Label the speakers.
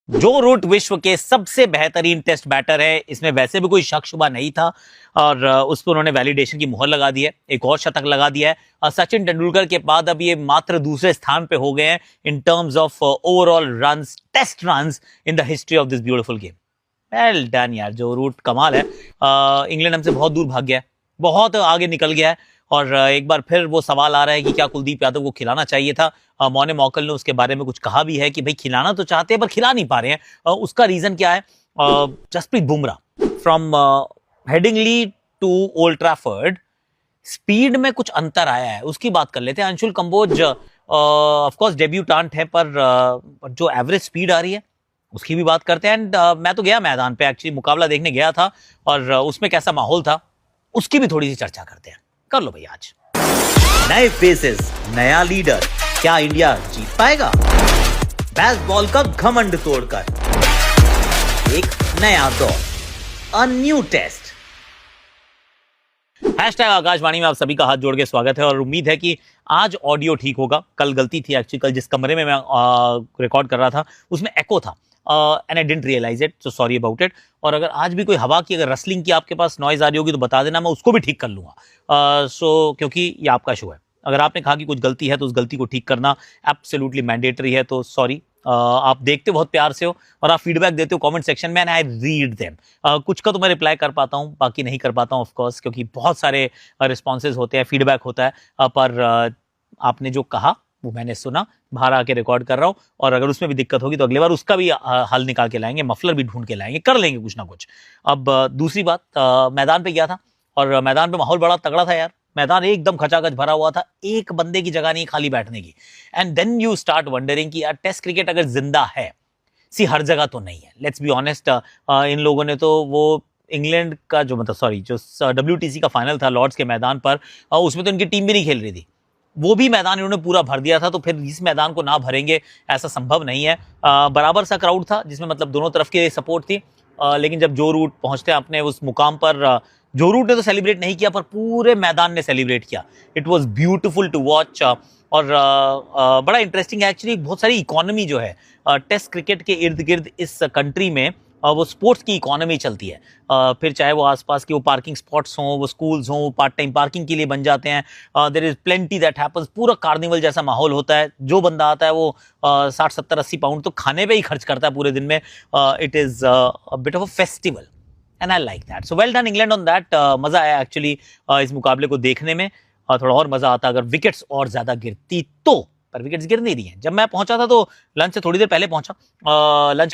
Speaker 1: जो रूट विश्व के सबसे बेहतरीन टेस्ट बैटर है, इसमें वैसे भी कोई शक शुबा नहीं था और उस पर उन्होंने वैलिडेशन की मुहर लगा दी है, एक और शतक लगा दिया है और सचिन तेंदुलकर के बाद अब ये मात्र दूसरे स्थान पे हो गए हैं in terms of overall runs, test runs in the history of this beautiful game. Well done यार, जो रूट कमाल है। इंग्लैंड हमसे बहुत दूर भाग गया है, बहुत आगे निकल गया है और एक बार फिर वो सवाल आ रहा है कि क्या कुलदीप यादव को खिलाना चाहिए था। मौने मौकल ने उसके बारे में कुछ कहा भी है कि भाई खिलाना तो चाहते हैं पर खिला नहीं पा रहे हैं। उसका रीजन क्या है? Jasprit Bumrah from Headingley to Old Trafford, speed में कुछ अंतर आया है, उसकी बात कर लेते हैं। Anshul Kamboj of course debutant है पर जो एवरेज स्पीड आ रही है उसकी भी बात करते हैं। एंड मैं तो गया मैदान पे, एक्चुअली मुकाबला देखने गया था और उसमें कैसा माहौल था उसकी भी थोड़ी सी चर्चा करते हैं। कर लो भाई आज। नए फेसेस, नया लीडर, क्या इंडिया जीत पाएगा? बेसबॉल का घमंड तोड़कर एक नया दौर, a new test. Hashtag Akashvani में आप सभी का हाथ जोड़ के स्वागत है और उम्मीद है कि आज ऑडियो ठीक होगा। कल गलती थी, एक्चुअली कल जिस कमरे में मैं रिकॉर्ड कर रहा था उसमें एको था and I didn't realise it, so sorry about it. और अगर आज भी कोई हवा की, अगर रसलिंग की आपके पास नॉइज आ रही होगी तो बता देना, मैं उसको भी ठीक कर लूंगा। क्योंकि ये आपका शो है, अगर आपने कहा कि कुछ गलती है तो उस गलती को ठीक करना एब्सोल्युटली मैंडेटरी है। तो सॉरी। आप देखते बहुत प्यार से हो और आप फीडबैक देते हो कमेंट सेक्शन में एंड आई रीड देम। कुछ का तो मैं रिप्लाई कर पाता हूँ, बाकी नहीं कर पाता हूँ ऑफ कोर्स, क्योंकि बहुत सारे रिस्पॉन्सेज होते हैं, फीडबैक होता है। पर आपने जो कहा वो मैंने सुना, बाहर आके रिकॉर्ड कर रहा हूँ और अगर उसमें भी दिक्कत होगी तो अगली बार उसका भी हल निकाल के लाएंगे, मफलर भी ढूंढ के लाएंगे, कर लेंगे कुछ ना कुछ। अब दूसरी बात, मैदान पे गया था और मैदान पे माहौल बड़ा तगड़ा था यार। मैदान एकदम खचाखच भरा हुआ था, एक बंदे की जगह नहीं खाली बैठने की। And then you start wondering कि यार टेस्ट क्रिकेट अगर जिंदा है, सी हर जगह तो नहीं है, लेट्स बी ऑनेस्ट। इन लोगों ने तो वो इंग्लैंड का जो जो WTC का फाइनल था लॉर्ड्स के मैदान पर, उसमें तो इनकी टीम भी नहीं खेल रही थी, वो भी मैदान इन्होंने पूरा भर दिया था। तो फिर इस मैदान को ना भरेंगे ऐसा संभव नहीं है। बराबर सा क्राउड था जिसमें मतलब दोनों तरफ की सपोर्ट थी। लेकिन जब जो रूट पहुंचते हैं अपने उस मुकाम पर, जो रूट ने तो सेलिब्रेट नहीं किया पर पूरे मैदान ने सेलिब्रेट किया। It was beautiful to watch और बड़ा इंटरेस्टिंग है एक्चुअली। बहुत सारी इकोनॉमी जो है टेस्ट क्रिकेट के इर्द गिर्द इस कंट्री में, वो स्पोर्ट्स की इकोनॉमी चलती है। फिर चाहे वो आसपास की वो पार्किंग स्पॉट्स हों, वो स्कूल्स हों, पार्ट टाइम पार्किंग के लिए बन जाते हैं। There is plenty that happens. पूरा कार्निवल जैसा माहौल होता है। जो बंदा आता है वो 60 70 80 पाउंड तो खाने पे ही खर्च करता है पूरे दिन में। It is a bit of a festival and I like that. So well done England on that. मजा आया एक्चुअली इस मुकाबले को देखने में। थोड़ा और मजा आता अगर विकेट्स और ज्यादा गिरती तो, पर विकेट्स गिर नहीं रही हैं। जब मैं पहुंचा था तो लंच से थोड़ी देर पहले पहुंचा, लंच